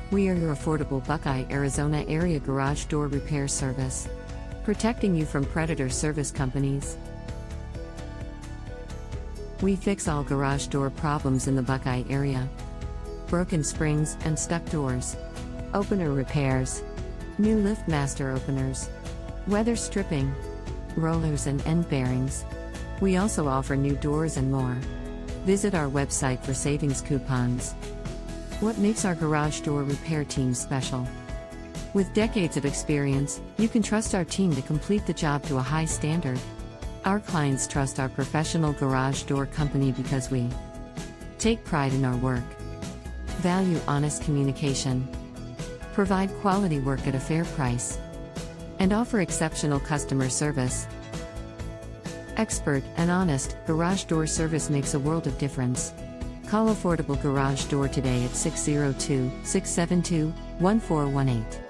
We are your affordable Buckeye, Arizona area garage door repair service, protecting you from predator service companies. We fix all garage door problems in the Buckeye area. Broken springs and stuck doors, opener repairs, new lift master openers, weather stripping, rollers and end bearings. We also offer new doors and more. Visit our website for savings coupons. What makes our garage door repair team special? With decades of experience, you can trust our team to complete the job to a high standard. Our clients trust our professional garage door company because we take pride in our work, value honest communication, provide quality work at a fair price, and offer exceptional customer service. Expert and honest garage door service makes a world of difference. Call Affordable Garage Door today at 602-672-1418.